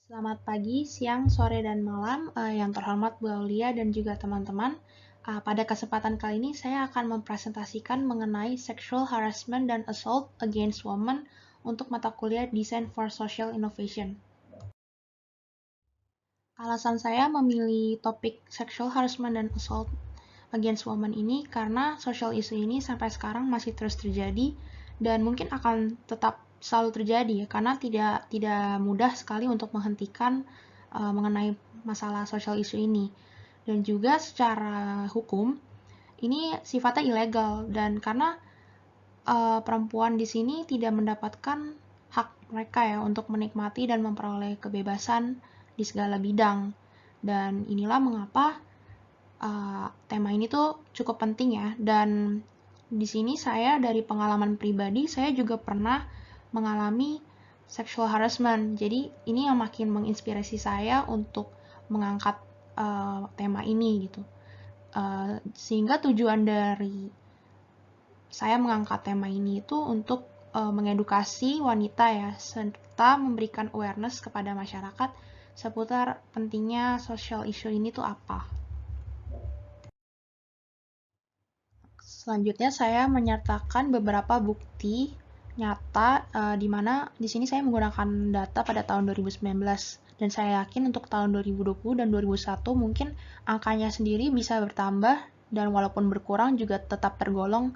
Selamat pagi, siang, sore, dan malam yang terhormat Bu Aulia dan juga teman-teman. Pada kesempatan kali ini saya akan mempresentasikan mengenai sexual harassment dan assault against women untuk mata kuliah Design for Social Innovation. Alasan saya memilih topik sexual harassment dan assault against women ini karena social issue ini sampai sekarang masih terus terjadi dan mungkin akan tetap selalu terjadi ya, karena tidak mudah sekali untuk menghentikan mengenai masalah social issue ini. Dan juga secara hukum ini sifatnya ilegal dan karena perempuan di sini tidak mendapatkan hak mereka ya untuk menikmati dan memperoleh kebebasan di segala bidang. Dan inilah mengapa tema ini tuh cukup penting ya. Dan di sini saya dari pengalaman pribadi, saya juga pernah mengalami sexual harassment. Jadi ini yang makin menginspirasi saya untuk mengangkat tema ini gitu. Sehingga tujuan dari saya mengangkat tema ini itu untuk mengedukasi wanita ya, serta memberikan awareness kepada masyarakat seputar pentingnya social issue ini tuh apa. Selanjutnya saya menyertakan beberapa bukti nyata di mana di sini saya menggunakan data pada tahun 2019 dan saya yakin untuk tahun 2020 dan 2021 mungkin angkanya sendiri bisa bertambah dan walaupun berkurang juga tetap tergolong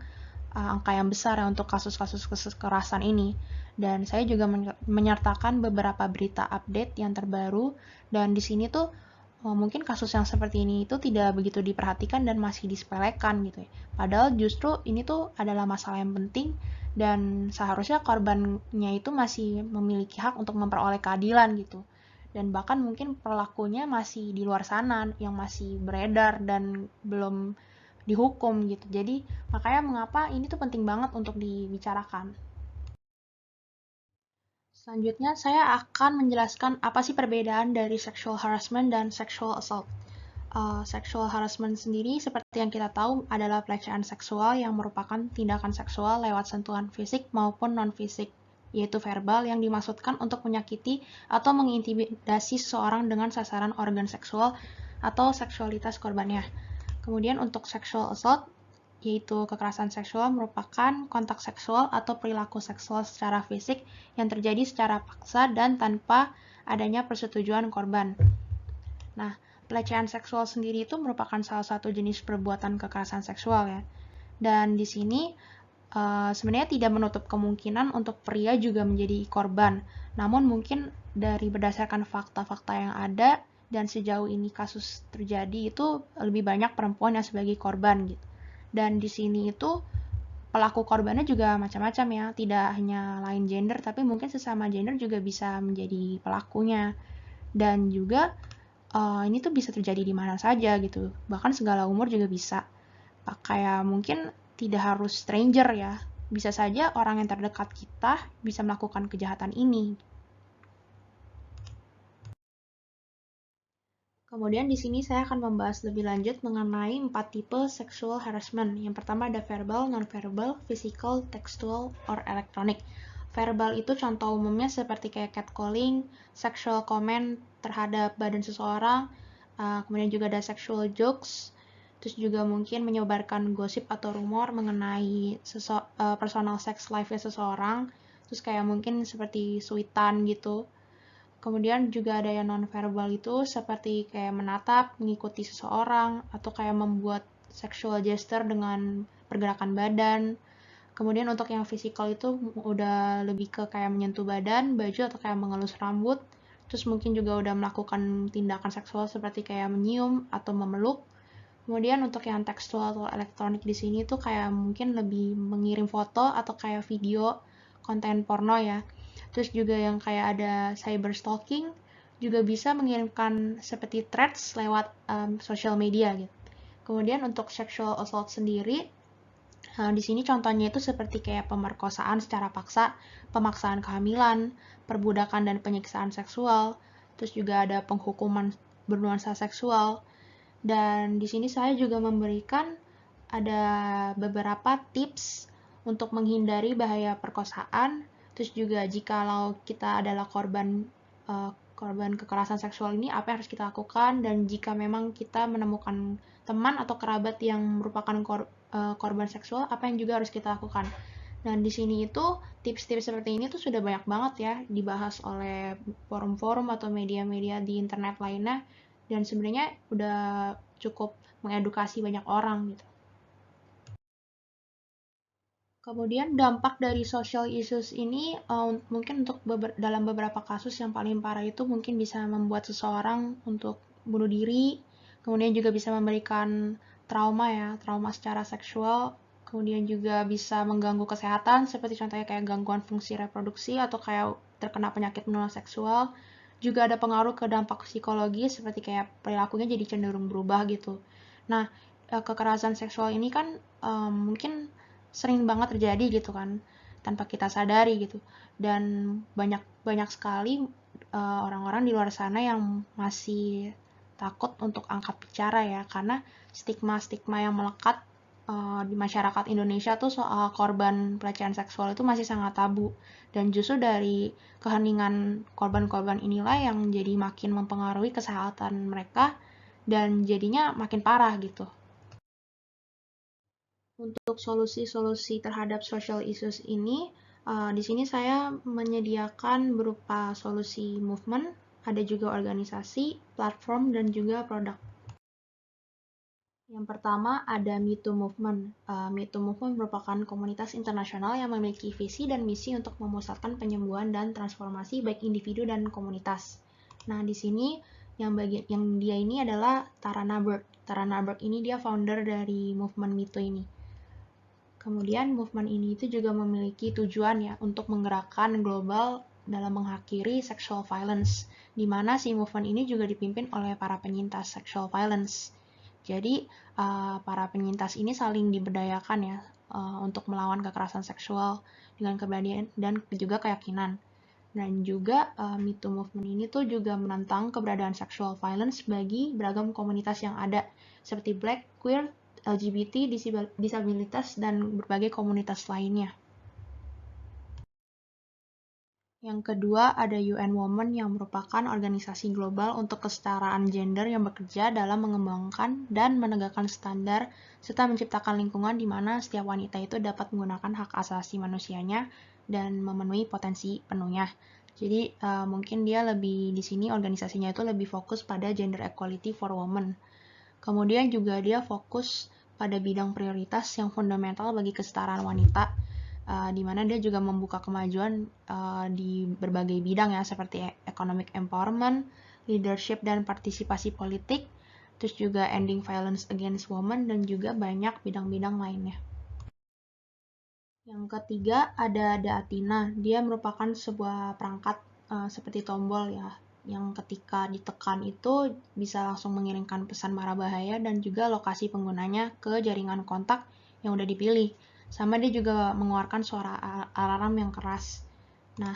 angka yang besar ya untuk kasus-kasus kekerasan ini. Dan saya juga menyertakan beberapa berita update yang terbaru dan di sini tuh mungkin kasus yang seperti ini itu tidak begitu diperhatikan dan masih disepelekan gitu ya. Padahal justru ini tuh adalah masalah yang penting dan seharusnya korbannya itu masih memiliki hak untuk memperoleh keadilan gitu. Dan bahkan mungkin pelakunya masih di luar sana yang masih beredar dan belum dihukum gitu. Jadi makanya mengapa ini tuh penting banget untuk dibicarakan. Selanjutnya, saya akan menjelaskan apa sih perbedaan dari sexual harassment dan sexual assault. Sexual harassment sendiri, seperti yang kita tahu, adalah pelecehan seksual yang merupakan tindakan seksual lewat sentuhan fisik maupun non-fisik, yaitu verbal yang dimaksudkan untuk menyakiti atau mengintimidasi seseorang dengan sasaran organ seksual atau seksualitas korbannya. Kemudian untuk sexual assault, yaitu kekerasan seksual merupakan kontak seksual atau perilaku seksual secara fisik yang terjadi secara paksa dan tanpa adanya persetujuan korban. Nah, pelecehan seksual sendiri itu merupakan salah satu jenis perbuatan kekerasan seksual ya. Dan di sini sebenarnya tidak menutup kemungkinan untuk pria juga menjadi korban. Namun mungkin dari berdasarkan fakta-fakta yang ada dan sejauh ini kasus terjadi itu lebih banyak perempuan yang sebagai korban gitu. Dan di sini itu pelaku korbannya juga macam-macam ya, tidak hanya lain gender tapi mungkin sesama gender juga bisa menjadi pelakunya. Dan juga ini tuh bisa terjadi di mana saja gitu, bahkan segala umur juga bisa. Kayak mungkin tidak harus stranger ya, bisa saja orang yang terdekat kita bisa melakukan kejahatan ini. Kemudian di sini saya akan membahas lebih lanjut mengenai 4 tipe sexual harassment. Yang pertama ada verbal, non-verbal, physical, textual, or electronic. Verbal itu contoh umumnya seperti kayak catcalling, sexual comment terhadap badan seseorang, kemudian juga ada sexual jokes, terus juga mungkin menyebarkan gosip atau rumor mengenai personal sex life-nya seseorang, terus kayak mungkin seperti sweetan gitu. Kemudian juga ada yang non-verbal itu seperti kayak menatap, mengikuti seseorang, atau kayak membuat sexual gesture dengan pergerakan badan. Kemudian untuk yang fisikal itu udah lebih ke kayak menyentuh badan, baju, atau kayak mengelus rambut. Terus mungkin juga udah melakukan tindakan seksual seperti kayak menyium atau memeluk. Kemudian untuk yang tekstual atau elektronik di sini tuh kayak mungkin lebih mengirim foto atau kayak video konten porno ya. Terus juga yang kayak ada cyber stalking juga bisa mengirimkan seperti threads lewat social media gitu. Kemudian untuk sexual assault sendiri, di sini contohnya itu seperti kayak pemerkosaan secara paksa, pemaksaan kehamilan, perbudakan dan penyiksaan seksual, terus juga ada penghukuman bernuansa seksual. Dan di sini saya juga memberikan ada beberapa tips untuk menghindari bahaya perkosaan. Terus juga jikalau kita adalah korban korban kekerasan seksual ini apa yang harus kita lakukan, dan jika memang kita menemukan teman atau kerabat yang merupakan korban seksual, apa yang juga harus kita lakukan. Dan di sini itu tips-tips seperti ini tuh sudah banyak banget ya dibahas oleh forum-forum atau media-media di internet lainnya, dan sebenarnya udah cukup mengedukasi banyak orang gitu. Kemudian dampak dari social issues ini mungkin untuk dalam beberapa kasus yang paling parah itu mungkin bisa membuat seseorang untuk bunuh diri, kemudian juga bisa memberikan trauma secara seksual, kemudian juga bisa mengganggu kesehatan seperti contohnya kayak gangguan fungsi reproduksi atau kayak terkena penyakit menular seksual. Juga ada pengaruh ke dampak psikologis seperti kayak perilakunya jadi cenderung berubah gitu. Nah, kekerasan seksual ini kan mungkin sering banget terjadi gitu kan tanpa kita sadari gitu, dan banyak sekali orang-orang di luar sana yang masih takut untuk angkat bicara ya, karena stigma yang melekat di masyarakat Indonesia tuh soal korban pelecehan seksual itu masih sangat tabu, dan justru dari keheningan korban-korban inilah yang jadi makin mempengaruhi kesehatan mereka dan jadinya makin parah gitu. Untuk solusi-solusi terhadap social issues ini, di sini saya menyediakan berupa solusi movement, ada juga organisasi, platform, dan juga produk. Yang pertama ada Me Too Movement. Me Too Movement merupakan komunitas internasional yang memiliki visi dan misi untuk memusatkan penyembuhan dan transformasi baik individu dan komunitas. Nah, di sini yang dia ini adalah Tara Naberg. Tara Naberg ini dia founder dari movement Me Too ini. Kemudian movement ini itu juga memiliki tujuan ya untuk menggerakkan global dalam mengakhiri sexual violence, di mana si movement ini juga dipimpin oleh para penyintas sexual violence. Jadi para penyintas ini saling diberdayakan ya untuk melawan kekerasan seksual dengan keberanian dan juga keyakinan. Dan juga Me Too Movement ini tuh juga menentang keberadaan sexual violence bagi beragam komunitas yang ada, seperti Black, Queer, LGBT, disabilitas, dan berbagai komunitas lainnya. Yang kedua, ada UN Women yang merupakan organisasi global untuk kesetaraan gender yang bekerja dalam mengembangkan dan menegakkan standar serta menciptakan lingkungan di mana setiap wanita itu dapat menggunakan hak asasi manusianya dan memenuhi potensi penuhnya. Jadi mungkin dia lebih di sini organisasinya itu lebih fokus pada gender equality for women. Kemudian juga dia fokus pada bidang prioritas yang fundamental bagi kesetaraan wanita, di mana dia juga membuka kemajuan di berbagai bidang ya, seperti economic empowerment, leadership dan partisipasi politik, terus juga ending violence against women, dan juga banyak bidang-bidang lainnya. Yang ketiga ada Athena. Dia merupakan sebuah perangkat seperti tombol ya, yang ketika ditekan itu bisa langsung mengirimkan pesan marah bahaya dan juga lokasi penggunanya ke jaringan kontak yang udah dipilih. Sama dia juga mengeluarkan suara alarm yang keras. Nah,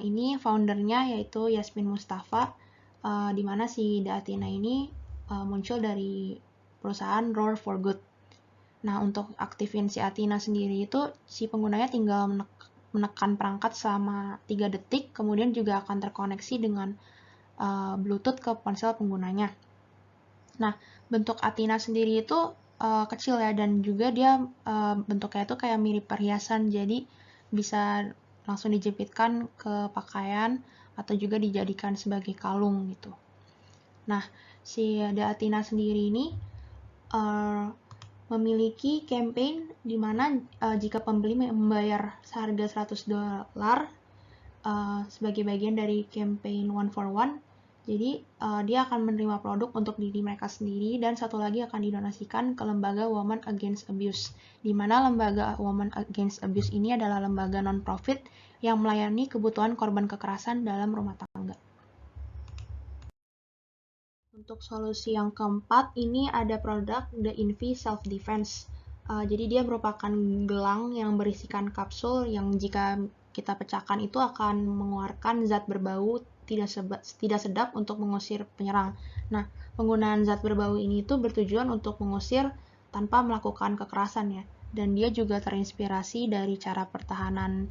ini foundernya yaitu Yasmin Mustafa, di mana si Athena ini muncul dari perusahaan Roar for Good. Nah, untuk aktifin si Athena sendiri itu si penggunanya tinggal menekan perangkat selama 3 detik, kemudian juga akan terkoneksi dengan Bluetooth ke ponsel penggunanya. Nah, bentuk Athena sendiri itu kecil ya, dan juga dia bentuknya itu kayak mirip perhiasan, jadi bisa langsung dijepitkan ke pakaian atau juga dijadikan sebagai kalung gitu. Nah, si Athena sendiri ini memiliki campaign di mana jika pembeli membayar seharga $100 sebagai bagian dari campaign One for One, jadi dia akan menerima produk untuk diri mereka sendiri dan satu lagi akan didonasikan ke lembaga Women Against Abuse, di mana lembaga Women Against Abuse ini adalah lembaga non-profit yang melayani kebutuhan korban kekerasan dalam rumah tangga. Untuk solusi yang keempat, ini ada produk The Invi Self Defense. Jadi dia merupakan gelang yang berisikan kapsul yang jika kita pecahkan itu akan mengeluarkan zat berbau tidak sedap untuk mengusir penyerang. Nah, penggunaan zat berbau ini itu bertujuan untuk mengusir tanpa melakukan kekerasan ya. Dan dia juga terinspirasi dari cara pertahanan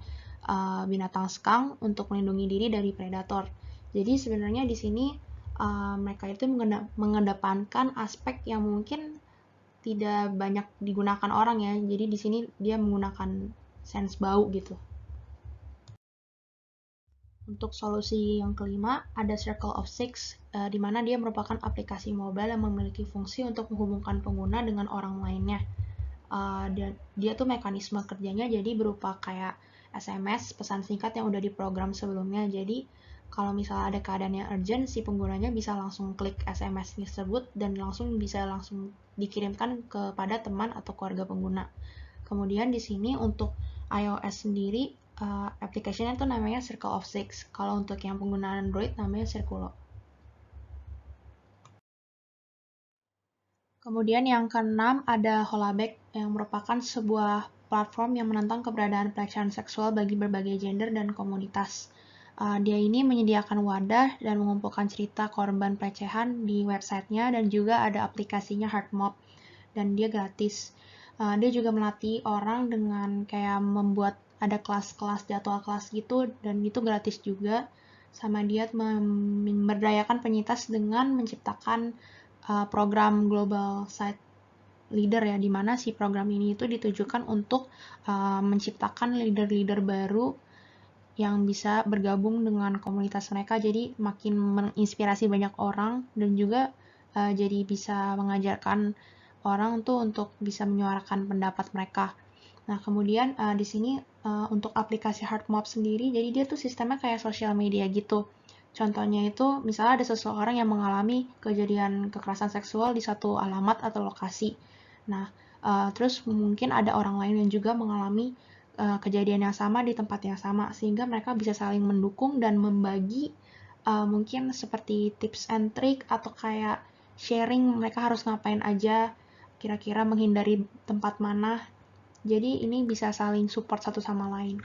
binatang skunk untuk melindungi diri dari predator. Jadi sebenarnya di sini mereka itu mengedepankan aspek yang mungkin tidak banyak digunakan orang ya. Jadi di sini dia menggunakan sense bau gitu. Untuk solusi yang kelima, ada Circle of Six, di mana dia merupakan aplikasi mobile yang memiliki fungsi untuk menghubungkan pengguna dengan orang lainnya. Dan dia tuh mekanisme kerjanya jadi berupa kayak SMS, pesan singkat yang udah diprogram sebelumnya. Jadi kalau misalnya ada keadaan yang urgent, si penggunanya bisa langsung klik SMS tersebut dan bisa langsung dikirimkan kepada teman atau keluarga pengguna. Kemudian di sini untuk iOS sendiri, aplikasinya itu namanya Circle of Six. Kalau untuk yang pengguna Android namanya Circulo. Kemudian yang keenam ada Holaback yang merupakan sebuah platform yang menentang keberadaan pelecehan seksual bagi berbagai gender dan komunitas. Dia ini menyediakan wadah dan mengumpulkan cerita korban pelecehan di websitenya dan juga ada aplikasinya HeartMob dan dia gratis. Dia juga melatih orang dengan kayak membuat ada kelas-kelas jadwal kelas gitu dan itu gratis juga. Sama dia memberdayakan penyintas dengan menciptakan program Global Site Leader ya, di mana si program ini itu ditujukan untuk menciptakan leader-leader baru yang bisa bergabung dengan komunitas mereka, jadi makin menginspirasi banyak orang dan juga jadi bisa mengajarkan orang tuh untuk bisa menyuarakan pendapat mereka. Nah, kemudian di sini untuk aplikasi HeartMob sendiri, jadi dia tuh sistemnya kayak sosial media gitu. Contohnya itu, misalnya ada seseorang yang mengalami kejadian kekerasan seksual di satu alamat atau lokasi. Nah, terus mungkin ada orang lain yang juga mengalami kejadian yang sama di tempat yang sama, sehingga mereka bisa saling mendukung dan membagi mungkin seperti tips and trick atau kayak sharing mereka harus ngapain aja, kira-kira menghindari tempat mana. Jadi ini bisa saling support satu sama lain.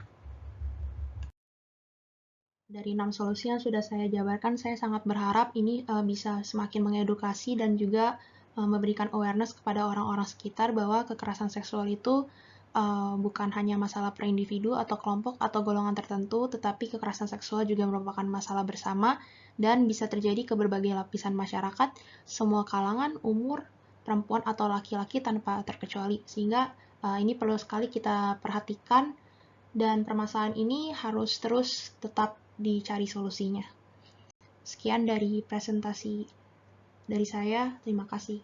Dari 6 solusi yang sudah saya jabarkan, saya sangat berharap ini bisa semakin mengedukasi dan juga memberikan awareness kepada orang-orang sekitar bahwa kekerasan seksual itu bukan hanya masalah per individu atau kelompok atau golongan tertentu, tetapi kekerasan seksual juga merupakan masalah bersama dan bisa terjadi ke berbagai lapisan masyarakat, semua kalangan, umur, perempuan atau laki-laki tanpa terkecuali. Sehingga ini perlu sekali kita perhatikan dan permasalahan ini harus terus tetap dicari solusinya. Sekian dari presentasi dari saya, terima kasih.